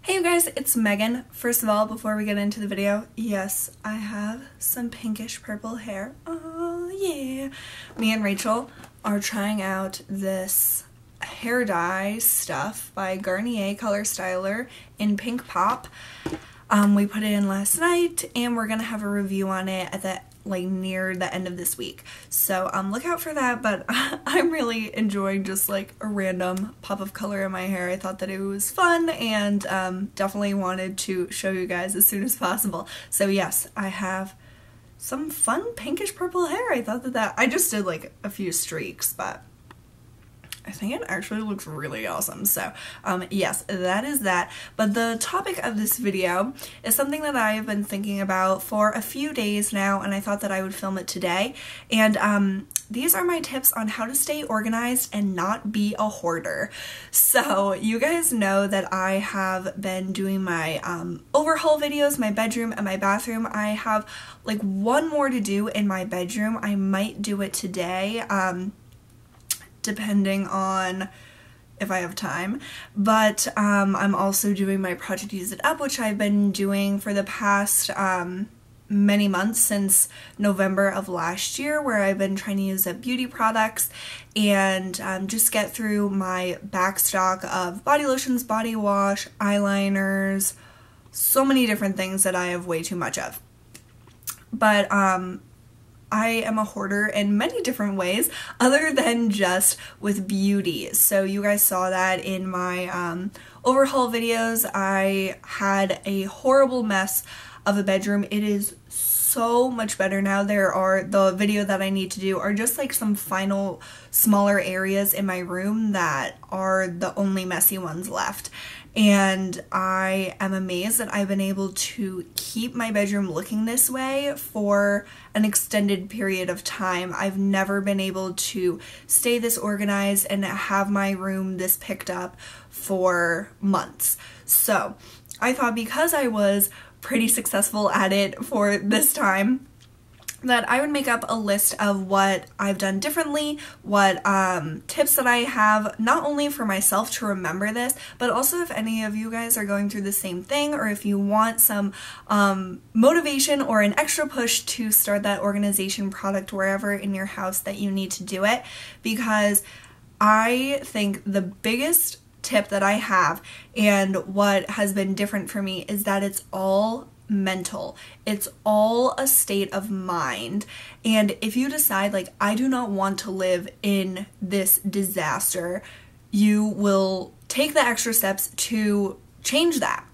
Hey you guys, it's Megan. First of all, before we get into the video, yes, I have some pinkish purple hair. Oh yeah. Me and Rachel are trying out this hair dye stuff by Garnier Color Styler in Pink Pop. We put it in last night and we're gonna have a review on it at the near the end of this week. So look out for that, but I'm really enjoying just like a random pop of color in my hair. I thought that it was fun and definitely wanted to show you guys as soon as possible. So yes, I have some fun pinkish purple hair. I thought that I just did like a few streaks, but I think it actually looks really awesome. So yes, that is that. But the topic of this video is something that I have been thinking about for a few days now, and I thought that I would film it today. And these are my tips on how to stay organized and not be a hoarder. So you guys know that I have been doing my overhaul videos, my bedroom and my bathroom. I have like one more to do in my bedroom. I might do it today. Depending on if I have time, but I'm also doing my Project Use It Up, which I've been doing for the past many months, since November of last year, where I've been trying to use up beauty products and just get through my back stock of body lotions, body wash, eyeliners, so many different things that I have way too much of. But I am a hoarder in many different ways other than just with beauty. So you guys saw that in my overhaul videos. I had a horrible mess of a bedroom. It is so much better now. The video that I need to do are just like some final smaller areas in my room that are the only messy ones left. And I am amazed that I've been able to keep my bedroom looking this way for an extended period of time. I've never been able to stay this organized and have my room this picked up for months. So I thought, because I was pretty successful at it for this time, that I would make up a list of what I've done differently, what tips that I have, not only for myself to remember this, but also if any of you guys are going through the same thing, or if you want some motivation or an extra push to start that organization product wherever in your house that you need to do it. Because I think the biggest tip that I have, and what has been different for me, is that it's all mental. It's all a state of mind. And if you decide, like, I do not want to live in this disaster, you will take the extra steps to change that.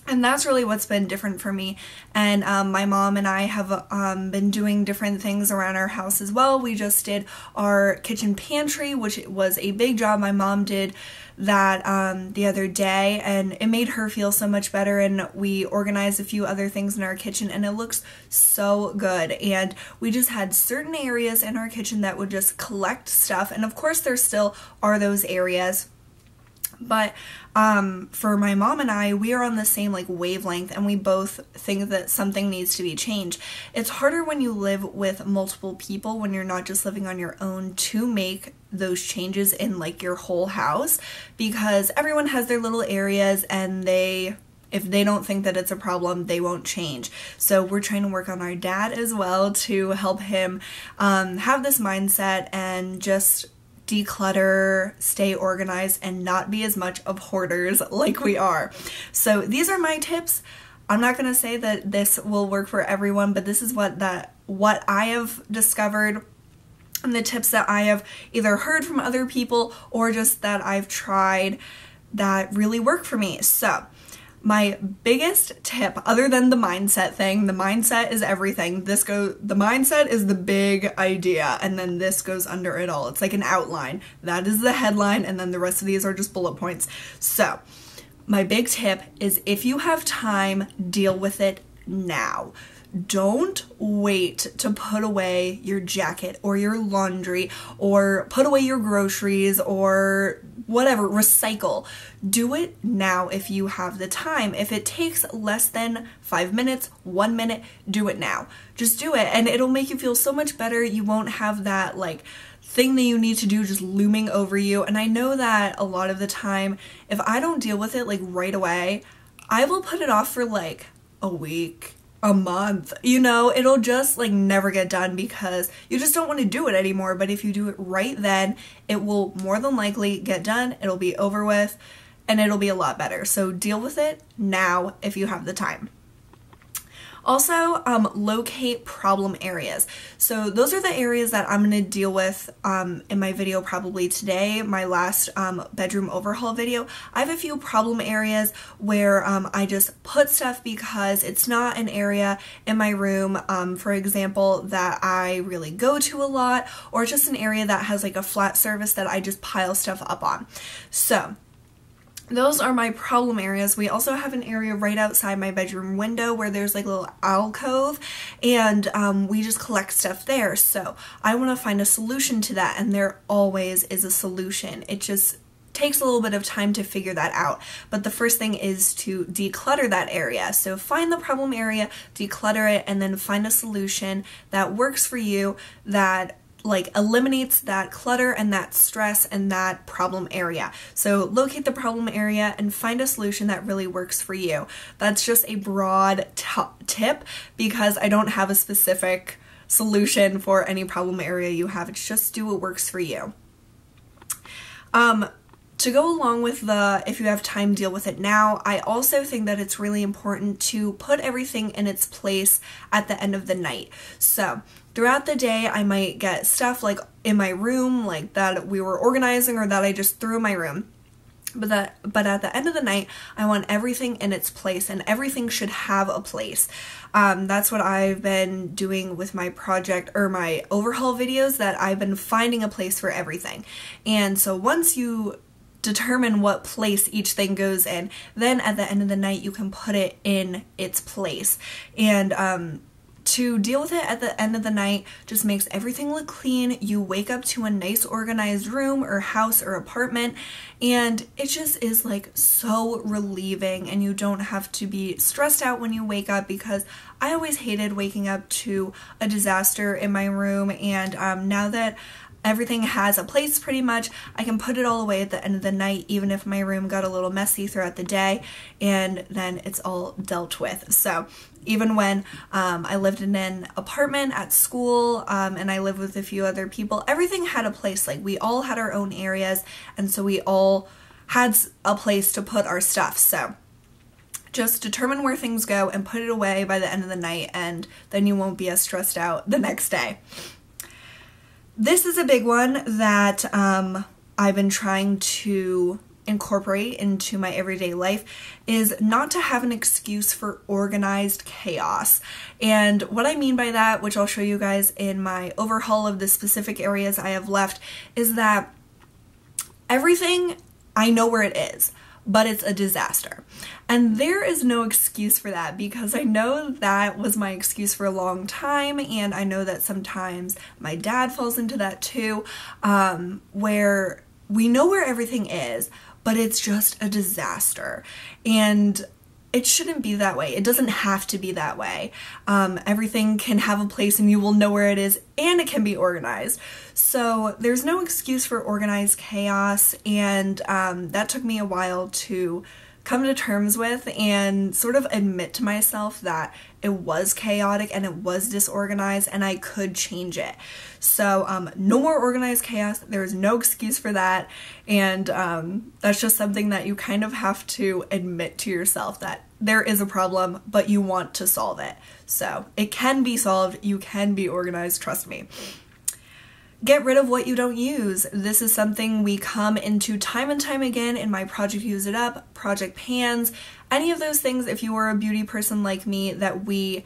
And that's really what's been different for me. And my mom and I have been doing different things around our house as well. We just did our kitchen pantry, which was a big job. My mom did that the other day, and it made her feel so much better. And we organized a few other things in our kitchen, and it looks so good. And we just had certain areas in our kitchen that would just collect stuff. And of course there still are those areas. But for my mom and I, we are on the same like wavelength, and we both think that something needs to be changed. It's harder when you live with multiple people, when you're not just living on your own, to make those changes in like your whole house, because everyone has their little areas, and if they don't think that it's a problem, they won't change. So we're trying to work on our dad as well to help him have this mindset and just declutter, stay organized, and not be as much of hoarders like we are. So these are my tips. I'm not gonna say that this will work for everyone, but this is what I have discovered, and the tips that I have either heard from other people or just that I've tried that really work for me. So my biggest tip, other than the mindset thing, the mindset is everything. The mindset is the big idea, and then this goes under it all. It's like an outline. That is the headline, and then the rest of these are just bullet points. So my big tip is, if you have time, deal with it now. Don't wait to put away your jacket or your laundry or put away your groceries or whatever, recycle. Do it now if you have the time. If it takes less than 5 minutes, 1 minute, do it now. Just do it, and it'll make you feel so much better. You won't have that like thing that you need to do just looming over you. And I know that a lot of the time, if I don't deal with it like right away, I will put it off for like a week, a month, you know, it'll just like never get done because you just don't want to do it anymore. But if you do it right then, it will more than likely get done, it'll be over with, and it'll be a lot better. So deal with it now if you have the time. Also, locate problem areas. So those are the areas that I'm going to deal with in my video probably today, my last bedroom overhaul video. I have a few problem areas where I just put stuff because it's not an area in my room, for example, that I really go to a lot, or just an area that has like a flat surface that I just pile stuff up on. So those are my problem areas. We also have an area right outside my bedroom window where there's like a little alcove, and we just collect stuff there. So I want to find a solution to that, and there always is a solution. It just takes a little bit of time to figure that out. But the first thing is to declutter that area. So find the problem area, declutter it, and then find a solution that works for you, that like eliminates that clutter and that stress and that problem area. So locate the problem area and find a solution that really works for you. That's just a broad tip because I don't have a specific solution for any problem area you have. It's just do what works for you. To go along with the if you have time, deal with it now, I also think that it's really important to put everything in its place at the end of the night. So throughout the day, I might get stuff like in my room, like that we were organizing or that I just threw in my room. But at the end of the night, I want everything in its place, and everything should have a place. That's what I've been doing with my project or my overhaul videos, that I've been finding a place for everything. And so once you determine what place each thing goes in, then at the end of the night you can put it in its place. And to deal with it at the end of the night just makes everything look clean. You wake up to a nice organized room or house or apartment, and it just is like so relieving, and you don't have to be stressed out when you wake up, because I always hated waking up to a disaster in my room. And now that everything has a place pretty much, I can put it all away at the end of the night, even if my room got a little messy throughout the day, and then it's all dealt with. So even when I lived in an apartment at school, and I lived with a few other people, everything had a place. Like we all had our own areas, and so we all had a place to put our stuff. So just determine where things go and put it away by the end of the night, and then you won't be as stressed out the next day. This is a big one that I've been trying to incorporate into my everyday life, is not to have an excuse for organized chaos. And what I mean by that, which I'll show you guys in my overhaul of the specific areas I have left, is that everything, I know where it is, but it's a disaster. And there is no excuse for that, because I know that was my excuse for a long time, and I know that sometimes my dad falls into that too, where we know where everything is, but it's just a disaster. And it shouldn't be that way. It doesn't have to be that way. Everything can have a place, and you will know where it is, and it can be organized. So there's no excuse for organized chaos, and that took me a while to come to terms with and sort of admit to myself that it was chaotic and it was disorganized, and I could change it. So no more organized chaos. There's no excuse for that, and that's just something that you kind of have to admit to yourself, that there is a problem, but you want to solve it. So it can be solved. You can be organized, trust me. Get rid of what you don't use. This is something we come into time and time again in my Project Use It Up, Project Pans, any of those things. If you are a beauty person like me, that we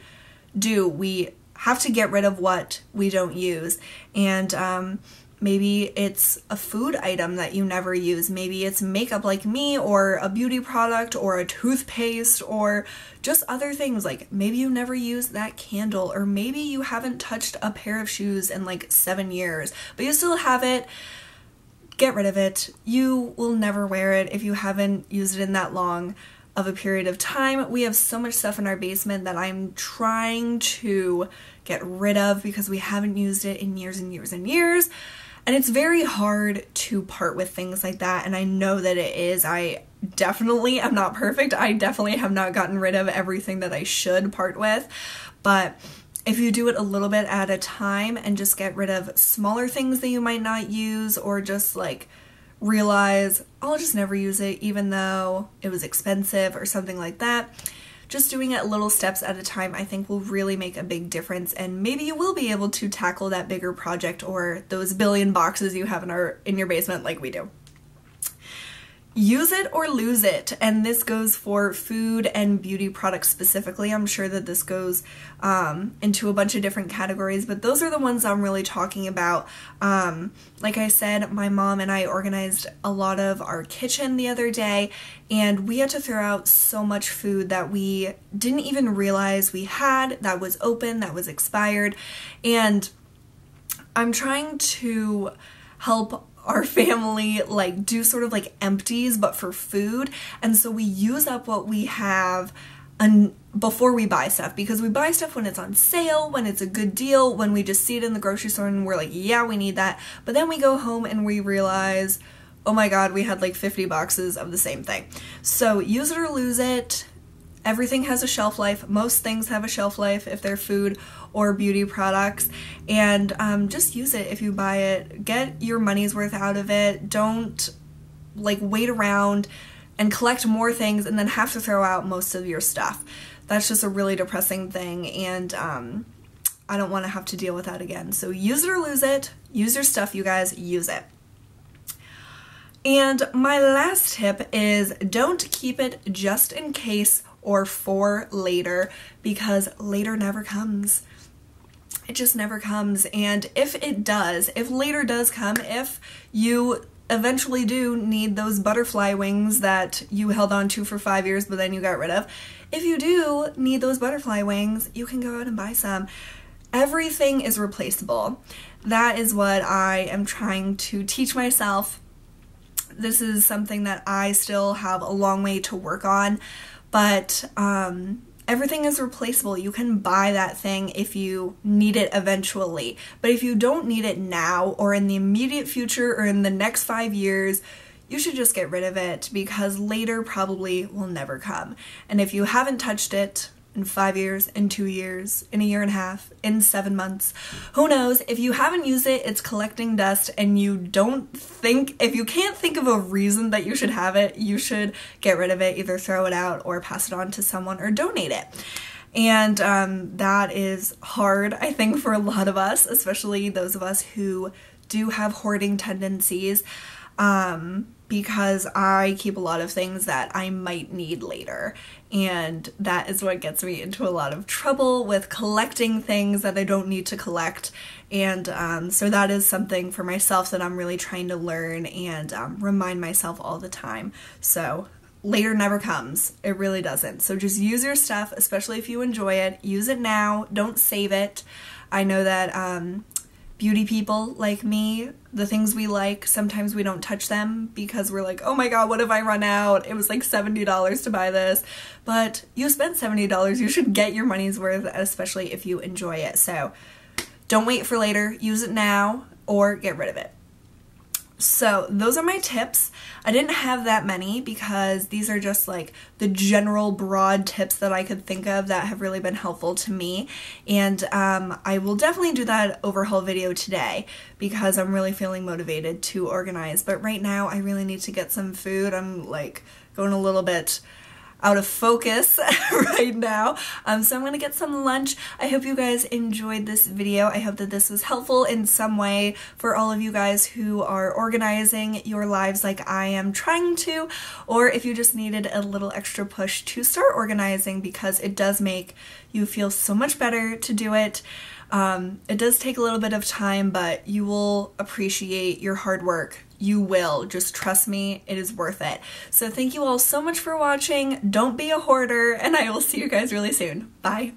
do, we have to get rid of what we don't use. And maybe it's a food item that you never use. Maybe it's makeup like me, or a beauty product, or a toothpaste, or just other things. Like maybe you never use that candle, or maybe you haven't touched a pair of shoes in like 7 years, but you still have it. get rid of it. You will never wear it if you haven't used it in that long of a period of time. We have so much stuff in our basement that I'm trying to get rid of because we haven't used it in years and years and years. And it's very hard to part with things like that, and I know that it is. I definitely am not perfect. I definitely have not gotten rid of everything that I should part with, but if you do it a little bit at a time and just get rid of smaller things that you might not use, or just like realize, I'll just never use it even though it was expensive or something like that, just doing it little steps at a time I think will really make a big difference, and maybe you will be able to tackle that bigger project or those billion boxes you have in your basement like we do. Use it or lose it, and this goes for food and beauty products specifically. I'm sure that this goes into a bunch of different categories, but those are the ones I'm really talking about. Like I said, my mom and I organized a lot of our kitchen the other day, and we had to throw out so much food that we didn't even realize we had, that was open, that was expired, and I'm trying to help our family like do sort of like empties but for food, and so we use up what we have before we buy stuff, because we buy stuff when it's on sale, when it's a good deal, when we just see it in the grocery store and we're like, yeah, we need that, but then we go home and we realize, oh my god, we had like 50 boxes of the same thing. So use it or lose it. Everything has a shelf life. Most things have a shelf life if they're food or beauty products, and just use it if you buy it. Get your money's worth out of it. Don't like wait around and collect more things and then have to throw out most of your stuff. That's just a really depressing thing, and I don't want to have to deal with that again. So use it or lose it. Use your stuff, you guys. Use it. And my last tip is don't keep it just in case or for later, because later never comes. It just never comes. And if it does, if later does come, if you eventually do need those butterfly wings that you held on to for 5 years but then you got rid of, if you do need those butterfly wings, you can go out and buy some. Everything is replaceable. That is what I am trying to teach myself. This is something that I still have a long way to work on, but everything is replaceable. You can buy that thing if you need it eventually, but if you don't need it now or in the immediate future or in the next 5 years, you should just get rid of it, because later probably will never come. And if you haven't touched it in 5 years, in 2 years, in a year and a half, in 7 months, who knows? If you haven't used it, it's collecting dust, and if you can't think of a reason that you should have it, you should get rid of it, either throw it out or pass it on to someone or donate it. And that is hard, I think, for a lot of us, especially those of us who do have hoarding tendencies, because I keep a lot of things that I might need later, and that is what gets me into a lot of trouble with collecting things that I don't need to collect. And so that is something for myself that I'm really trying to learn and remind myself all the time. So later never comes. It really doesn't. So just use your stuff, especially if you enjoy it. Use it now. Don't save it. I know that beauty people like me, the things we like, sometimes we don't touch them because we're like, oh my god, what if I run out? It was like $70 to buy this. But you spent $70, you should get your money's worth, especially if you enjoy it. So don't wait for later, use it now or get rid of it. So those are my tips. I didn't have that many because these are just like the general broad tips that I could think of that have really been helpful to me. And I will definitely do that overhaul video today because I'm really feeling motivated to organize. But right now I really need to get some food. I'm like going a little bit out of focus right now. So I'm gonna get some lunch. I hope you guys enjoyed this video. I hope that this was helpful in some way for all of you guys who are organizing your lives like I am trying to, or if you just needed a little extra push to start organizing, because it does make you feel so much better to do it. It does take a little bit of time, but you will appreciate your hard work. You will. Just trust me, it is worth it. So thank you all so much for watching. Don't be a hoarder, and I will see you guys really soon. Bye.